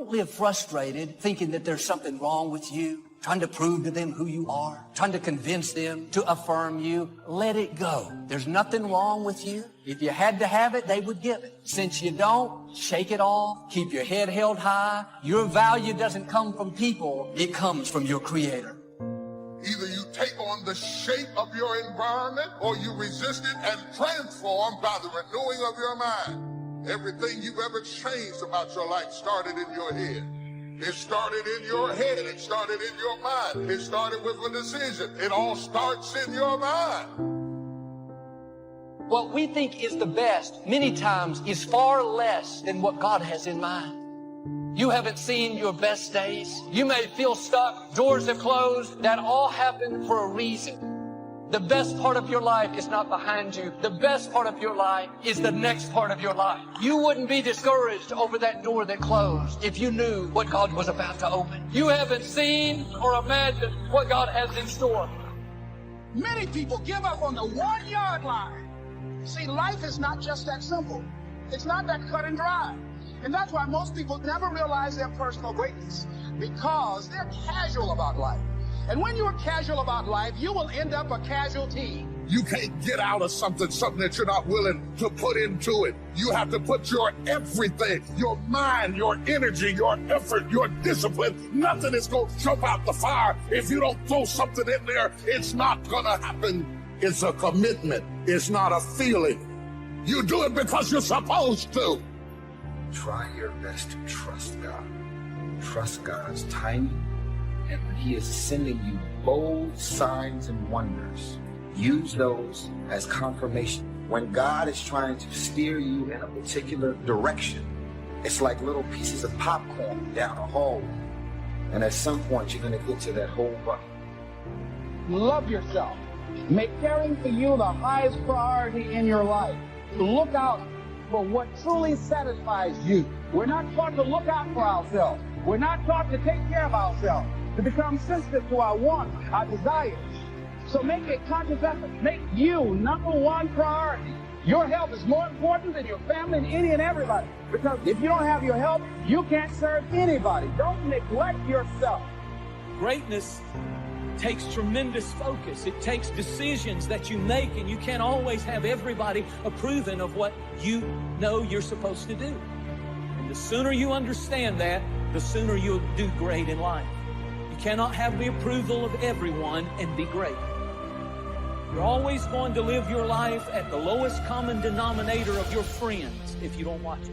Don't live frustrated, thinking that there's something wrong with you, trying to prove to them who you are, trying to convince them to affirm you. Let it go. There's nothing wrong with you. If you had to have it, they would give it. Since you don't, shake it off. Keep your head held high. Your value doesn't come from people. It comes from your Creator. Either you take on the shape of your environment or you resist it and transform by the renewing of your mind. Everything you've ever changed about your life started in your head. It started in your head. It started in your mind. It started with a decision. It all starts in your mind. What we think is the best, many times, is far less than what God has in mind. You haven't seen your best days. You may feel stuck. Doors have closed. That all happened for a reason. The best part of your life is not behind you. The best part of your life is the next part of your life. You wouldn't be discouraged over that door that closed if you knew what God was about to open. You haven't seen or imagined what God has in store. Many people give up on the 1 yard line. See, life is not just that simple. It's not that cut and dry. And that's why most people never realize their personal greatness, because they're casual about life. And when you're casual about life, you will end up a casualty. You can't get out of something that you're not willing to put into it. You have to put your everything, your mind, your energy, your effort, your discipline. Nothing is going to jump out the fire if you don't throw something in there. It's not going to happen. It's a commitment. It's not a feeling. You do it because you're supposed to. Try your best to trust God. Trust God's timing. And when He is sending you bold signs and wonders, use those as confirmation. When God is trying to steer you in a particular direction, it's like little pieces of popcorn down a hole. And at some point, you're going to get to that whole bucket. Love yourself. Make caring for you the highest priority in your life. Look out for what truly satisfies you. We're not taught to look out for ourselves. We're not taught to take care of ourselves, to become sensitive to our wants, our desires. So make a conscious effort. Make you number one priority. Your health is more important than your family and any and everybody. Because if you don't have your health, you can't serve anybody. Don't neglect yourself. Greatness takes tremendous focus. It takes decisions that you make, and you can't always have everybody approving of what you know you're supposed to do. And the sooner you understand that, the sooner you'll do great in life. You cannot have the approval of everyone and be great. You're always going to live your life at the lowest common denominator of your friends if you don't watch it.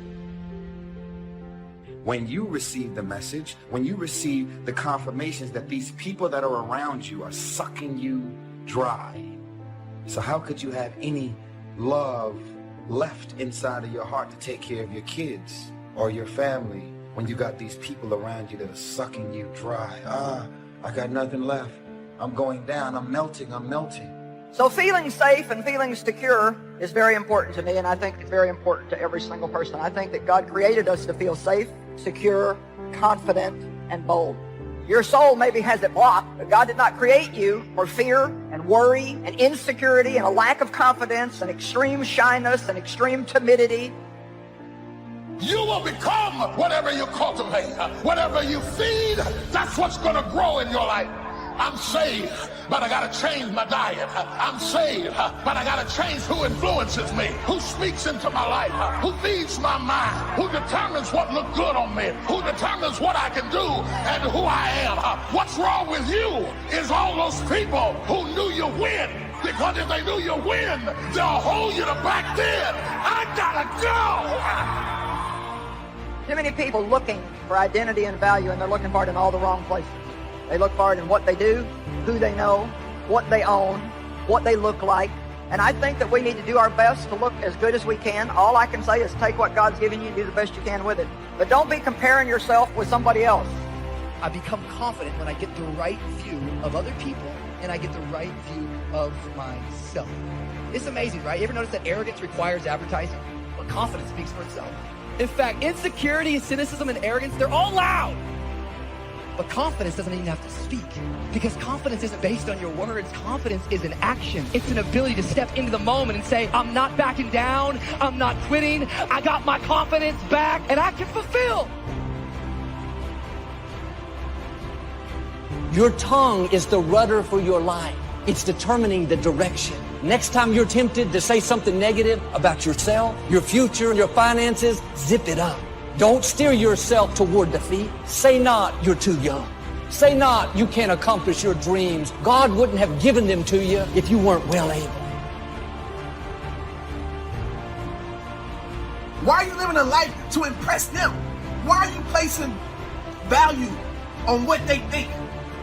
When you receive the message, when you receive the confirmations that these people that are around you are sucking you dry. So how could you have any love left inside of your heart to take care of your kids or your family when you got these people around you that are sucking you dry? I got nothing left. I'm going down. I'm melting. I'm melting. So feeling safe and feeling secure is very important to me, and I think it's very important to every single person. I think that God created us to feel safe, secure, confident, and bold. Your soul maybe has it blocked, but God did not create you for fear and worry and insecurity and a lack of confidence and extreme shyness and extreme timidity. You will become whatever you cultivate. Whatever you feed, that's what's going to grow in your life. I'm saved, but I got to change my diet. I'm saved, but I got to change who influences me, who speaks into my life, who feeds my mind, who determines what looks good on me, who determines what I can do and who I am. What's wrong with you is all those people who knew you win. Because if they knew you win, they'll hold you to back then. I gotta go. Too many people looking for identity and value, and they're looking for it in all the wrong places. They look for it in what they do, who they know, what they own, what they look like. And I think that we need to do our best to look as good as we can. All I can say is take what God's given you and do the best you can with it. But don't be comparing yourself with somebody else. I become confident when I get the right view of other people and I get the right view of myself. It's amazing, right? You ever notice that arrogance requires advertising? But confidence speaks for itself. In fact, insecurity, cynicism, and arrogance, they're all loud. But confidence doesn't even have to speak, because confidence isn't based on your words. Confidence is an action. It's an ability to step into the moment and say, I'm not backing down. I'm not quitting. I got my confidence back and I can fulfill. Your tongue is the rudder for your life. It's determining the direction. Next time you're tempted to say something negative about yourself, your future, your finances, zip it up. Don't steer yourself toward defeat. Say not, you're too young. Say not, you can't accomplish your dreams. God wouldn't have given them to you if you weren't well able. Why are you living a life to impress them? Why are you placing value on what they think?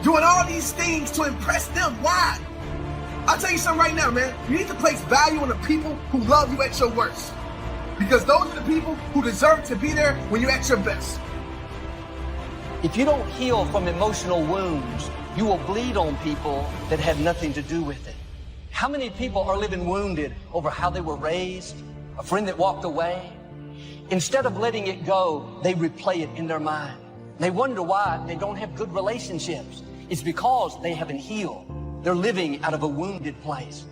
Doing all these things to impress them. Why? I'll tell you something right now, man. You need to place value on the people who love you at your worst. Because those are the people who deserve to be there when you're at your best. If you don't heal from emotional wounds, you will bleed on people that had nothing to do with it. How many people are living wounded over how they were raised, a friend that walked away? Instead of letting it go, they replay it in their mind. They wonder why they don't have good relationships. It's because they haven't healed. They're living out of a wounded place.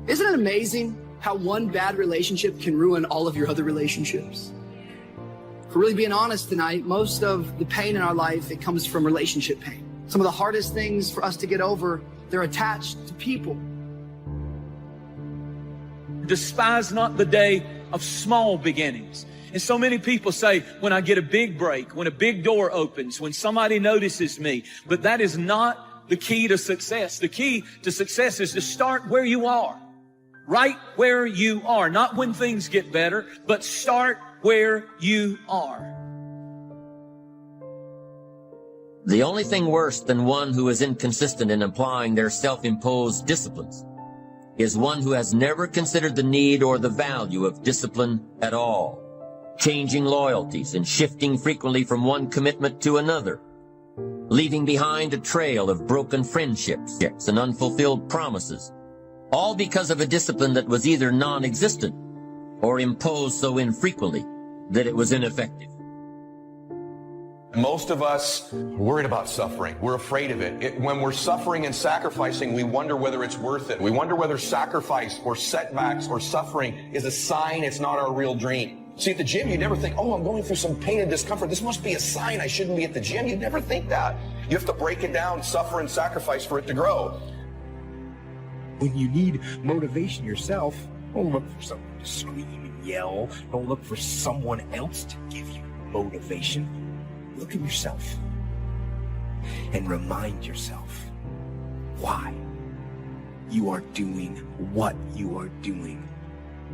Isn't it amazing how one bad relationship can ruin all of your other relationships? If we're really being honest tonight, most of the pain in our life, it comes from relationship pain. Some of the hardest things for us to get over, they're attached to people. Despise not the day of small beginnings. And so many people say, when I get a big break, when a big door opens, when somebody notices me, but that is not the key to success. The key to success is to start where you are, right where you are, not when things get better, but start where you are. The only thing worse than one who is inconsistent in applying their self-imposed disciplines is one who has never considered the need or the value of discipline at all, changing loyalties and shifting frequently from one commitment to another, leaving behind a trail of broken friendships and unfulfilled promises, all because of a discipline that was either non-existent or imposed so infrequently that it was ineffective. Most of us are worried about suffering. We're afraid of it. When we're suffering and sacrificing, we wonder whether it's worth it. We wonder whether sacrifice or setbacks or suffering is a sign it's not our real dream. See, at the gym, you never think, oh, I'm going through some pain and discomfort. This must be a sign I shouldn't be at the gym. You never think that. You have to break it down, suffer and sacrifice for it to grow. When you need motivation yourself, don't look for someone to scream and yell. Don't look for someone else to give you motivation. Look at yourself and remind yourself why you are doing what you are doing.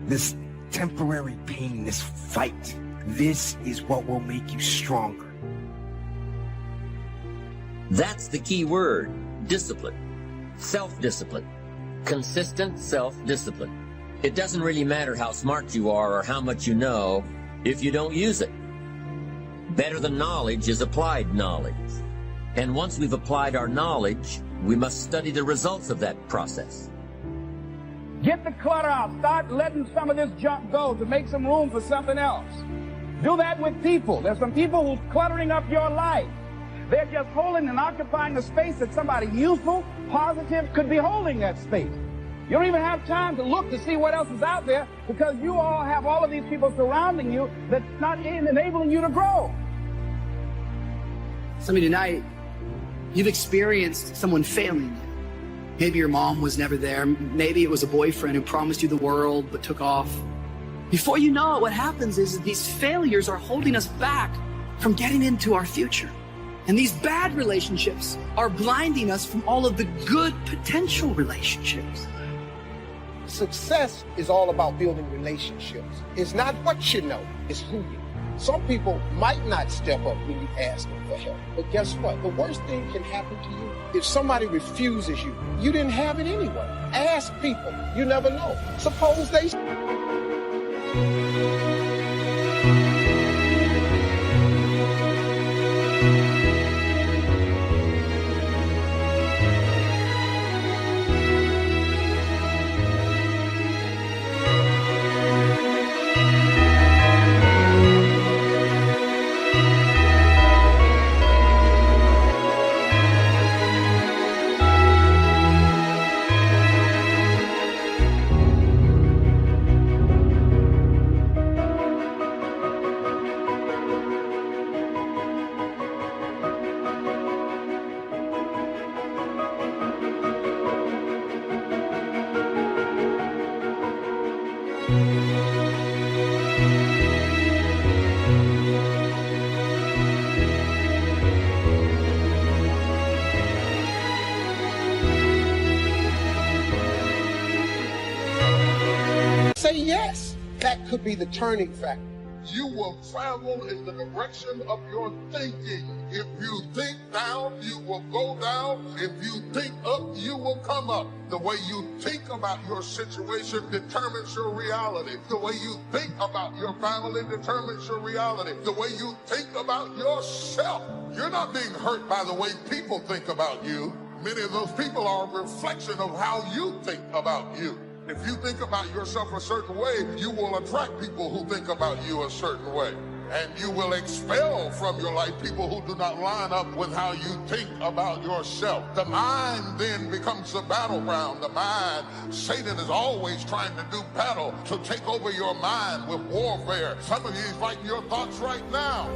This temporary pain, this fight, this is what will make you stronger. That's the key word, discipline, self-discipline, consistent self-discipline. It doesn't really matter how smart you are or how much you know if you don't use it. Better than knowledge is applied knowledge. And once we've applied our knowledge, we must study the results of that process. Get the clutter out. Start letting some of this junk go to make some room for something else. Do that with people. There's some people who's cluttering up your life. They're just holding and occupying a space that somebody useful, positive, could be holding that space. You don't even have time to look to see what else is out there because you all have all of these people surrounding you that's not enabling you to grow. Some of you tonight, you've experienced someone failing you. Maybe your mom was never there. Maybe it was a boyfriend who promised you the world but took off. Before you know it, what happens is these failures are holding us back from getting into our future. And these bad relationships are blinding us from all of the good potential relationships. Success is all about building relationships. It's not what you know, it's who you know. Some people might not step up when you ask them for help. But guess what? The worst thing can happen to you. If somebody refuses you, you didn't have it anyway. Ask people. You never know. Suppose they... yes, that could be the turning factor. You will travel in the direction of your thinking. If you think down, you will go down. If you think up, you will come up. The way you think about your situation determines your reality. The way you think about your family determines your reality. The way you think about yourself. You're not being hurt by the way people think about you. Many of those people are a reflection of how you think about you. If you think about yourself a certain way, you will attract people who think about you a certain way. And you will expel from your life people who do not line up with how you think about yourself. The mind then becomes the battleground. The mind, Satan is always trying to do battle to take over your mind with warfare. Some of you are fighting your thoughts right now.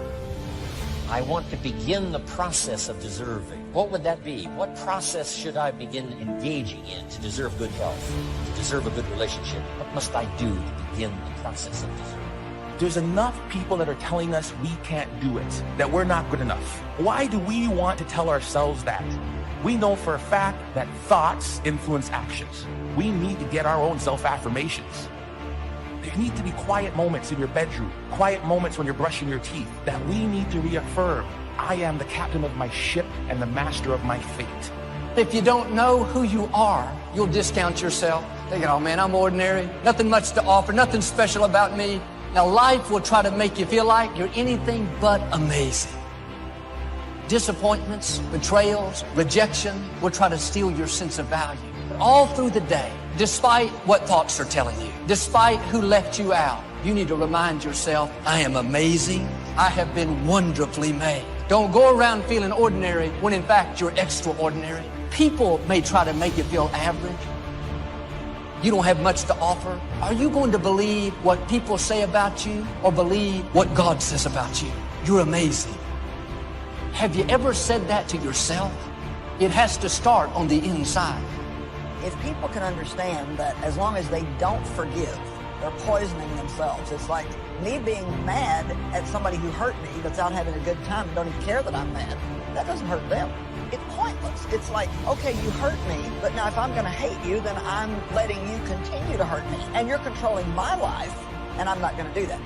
I want to begin the process of deserving. What would that be? What process should I begin engaging in to deserve good health, to deserve a good relationship? What must I do to begin the process of deserving? There's enough people that are telling us we can't do it, that we're not good enough. Why do we want to tell ourselves that? We know for a fact that thoughts influence actions. We need to get our own self-affirmations. There need to be quiet moments in your bedroom, quiet moments when you're brushing your teeth, that we need to reaffirm, I am the captain of my ship and the master of my fate. If you don't know who you are, you'll discount yourself, thinking, oh man, I'm ordinary, nothing much to offer, nothing special about me. Now life will try to make you feel like you're anything but amazing. Disappointments, betrayals, rejection will try to steal your sense of value. All through the day, despite what thoughts are telling you, despite who left you out, you need to remind yourself, I am amazing. I have been wonderfully made. Don't go around feeling ordinary when in fact you're extraordinary. People may try to make you feel average. You don't have much to offer. Are you going to believe what people say about you or believe what God says about you? You're amazing. Have you ever said that to yourself? It has to start on the inside. If people can understand that as long as they don't forgive, they're poisoning themselves. It's like me being mad at somebody who hurt me that's out having a good time and don't even care that I'm mad. That doesn't hurt them. It's pointless. It's like, okay, you hurt me, but now if I'm going to hate you, then I'm letting you continue to hurt me. And you're controlling my life, and I'm not going to do that.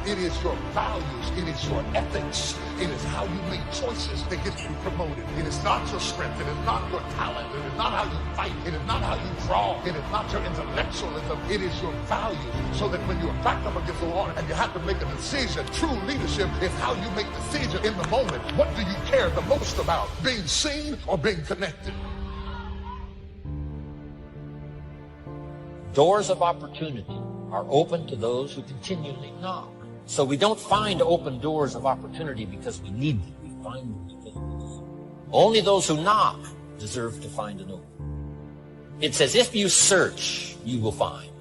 It is your values. It is your ethics. It is how you make choices that get you promoted. It is not your strength. It is not your talent. It is not how you fight. It is not how you draw. It is not your intellectualism. It is your values. So that when you're backed up against the wall and you have to make a decision, true leadership is how you make decisions in the moment. What do you care the most about? Being seen or being connected? Doors of opportunity are open to those who continually knock. So we don't find open doors of opportunity because we need them. We find them because we deserve. Only those who knock deserve to find an open. It says, if you search, you will find.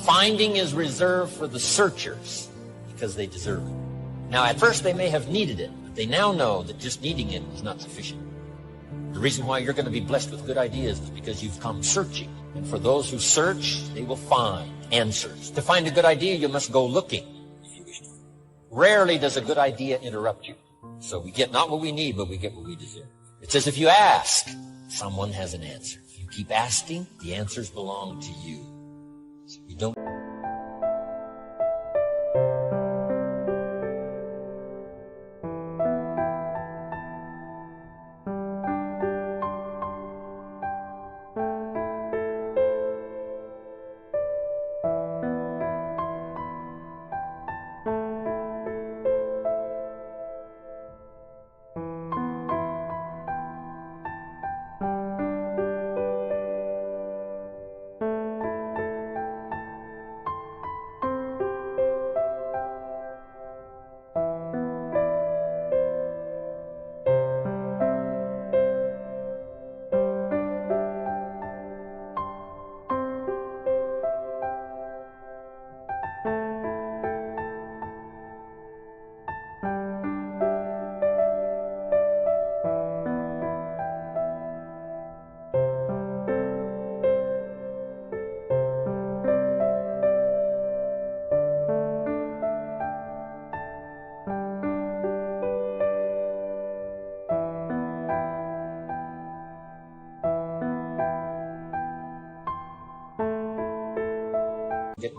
Finding is reserved for the searchers because they deserve it. Now, at first they may have needed it, but they now know that just needing it is not sufficient. The reason why you're going to be blessed with good ideas is because you've come searching. And for those who search, they will find answers. To find a good idea, you must go looking. Rarely does a good idea interrupt you. So we get not what we need, but we get what we deserve. It says if you ask, someone has an answer. If you keep asking, the answers belong to you. So we don't...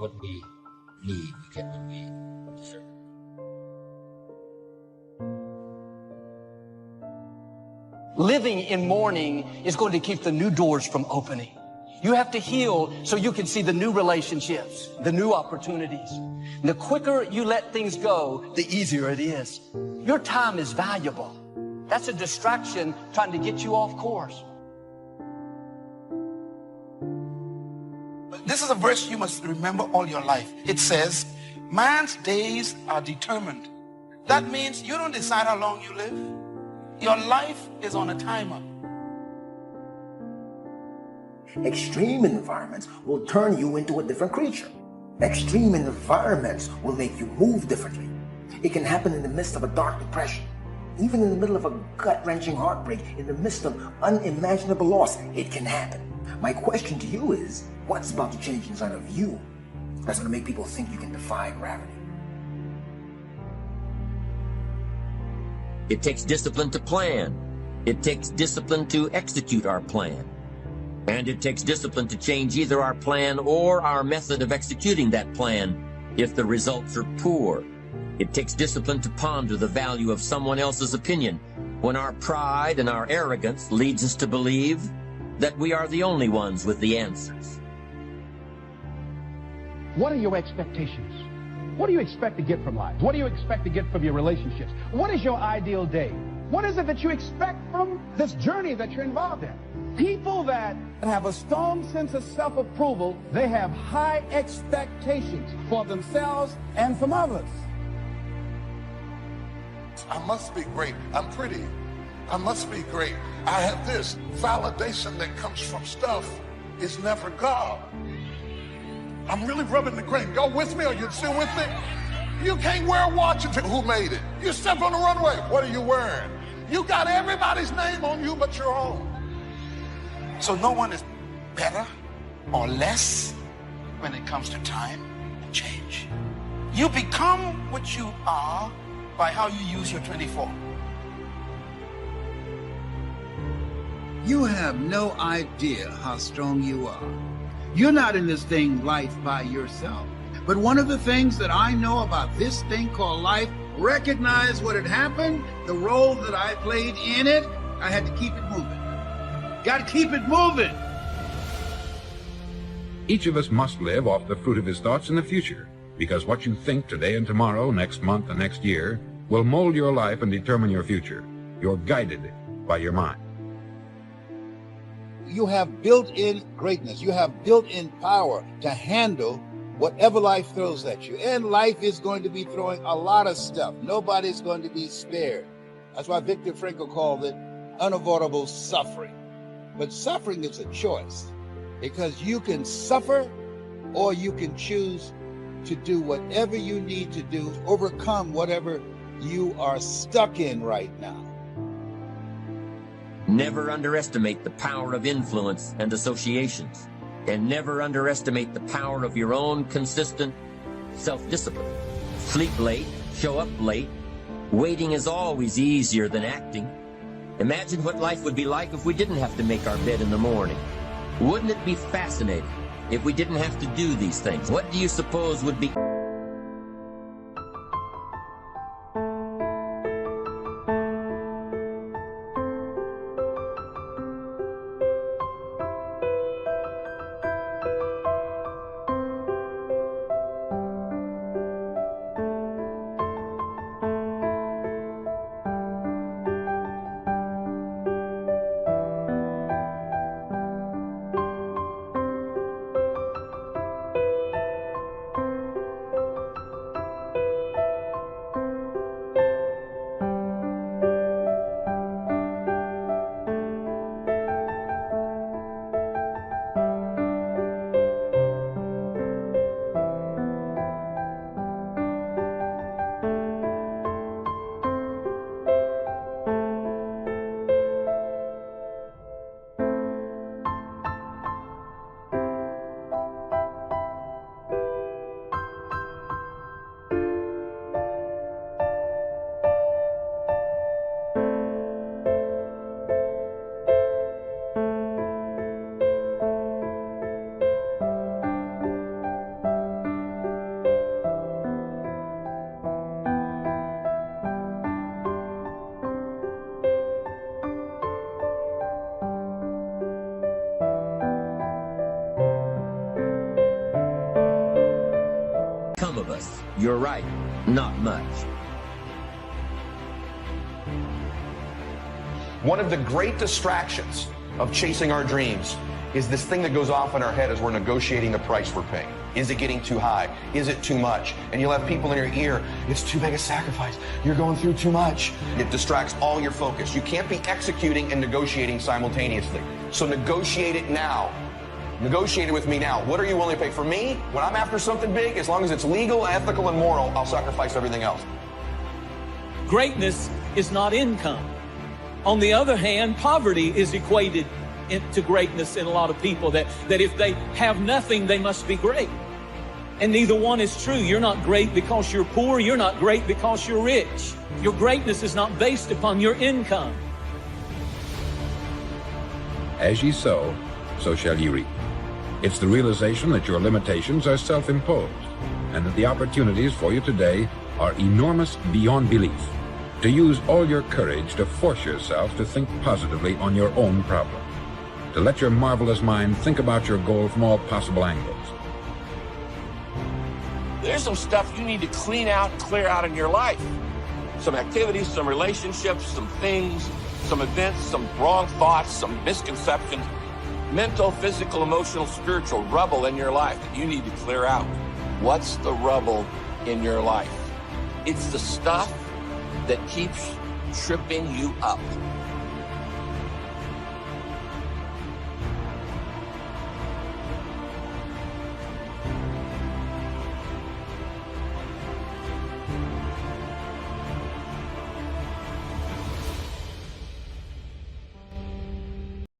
what we need, we get what we deserve. Living in mourning is going to keep the new doors from opening. You have to heal so you can see the new relationships, the new opportunities. And the quicker you let things go, the easier it is. Your time is valuable. That's a distraction trying to get you off course. This is a verse you must remember all your life. It says, man's days are determined. That means you don't decide how long you live. Your life is on a timer. Extreme environments will turn you into a different creature. Extreme environments will make you move differently. It can happen in the midst of a dark depression, even in the middle of a gut-wrenching heartbreak, in the midst of unimaginable loss. It can happen. My question to you is, what's about to change inside of you that's going to make people think you can defy gravity? It takes discipline to plan. It takes discipline to execute our plan. And it takes discipline to change either our plan or our method of executing that plan if the results are poor. It takes discipline to ponder the value of someone else's opinion when our pride and our arrogance leads us to believe that we are the only ones with the answers. What are your expectations? What do you expect to get from life? What do you expect to get from your relationships? What is your ideal day? What is it that you expect from this journey that you're involved in? People that have a strong sense of self-approval, they have high expectations for themselves and from others. I must be great. I'm pretty. I must be great. I have this. Validation that comes from stuff is never God. I'm really rubbing the grain. Y'all with me? Are you still with me? You can't wear a watch until who made it? You step on the runway. What are you wearing? You got everybody's name on you but your own. So no one is better or less when it comes to time and change. You become what you are by how you use your 24. You have no idea how strong you are. You're not in this thing, life, by yourself. But one of the things that I know about this thing called life, recognize what had happened, the role that I played in it, I had to keep it moving. Got to keep it moving. Each of us must live off the fruit of his thoughts in the future, because what you think today and tomorrow, next month and next year, will mold your life and determine your future. You're guided by your mind. You have built-in greatness. You have built-in power to handle whatever life throws at you. And life is going to be throwing a lot of stuff. Nobody's going to be spared. That's why Viktor Frankl called it unavoidable suffering. But suffering is a choice, because you can suffer or you can choose to do whatever you need to do to overcome whatever you are stuck in right now. Never underestimate the power of influence and associations, and never underestimate the power of your own consistent self-discipline. Sleep late, show up late. Waiting is always easier than acting. Imagine what life would be like if we didn't have to make our bed in the morning. Wouldn't it be fascinating if we didn't have to do these things? What do you suppose would be... right, not much. One of the great distractions of chasing our dreams is this thing that goes off in our head as we're negotiating the price we're paying. Is it getting too high? Is it too much? And you'll have people in your ear, it's too big a sacrifice. You're going through too much. It distracts all your focus. You can't be executing and negotiating simultaneously. So negotiate it now. Negotiate it with me now. What are you willing to pay? For me, when I'm after something big, as long as it's legal, ethical, and moral, I'll sacrifice everything else. Greatness is not income. On the other hand, poverty is equated to greatness in a lot of people, that if they have nothing, they must be great. And neither one is true. You're not great because you're poor. You're not great because you're rich. Your greatness is not based upon your income. As ye sow, so shall ye reap. It's the realization that your limitations are self-imposed and that the opportunities for you today are enormous beyond belief. To use all your courage to force yourself to think positively on your own problem. To let your marvelous mind think about your goal from all possible angles. There's some stuff you need to clean out, clear out in your life. Some activities, some relationships, some things, some events, some wrong thoughts, some misconceptions, mental, physical, emotional, spiritual rubble in your life that you need to clear out. What's the rubble in your life? It's the stuff that keeps tripping you up.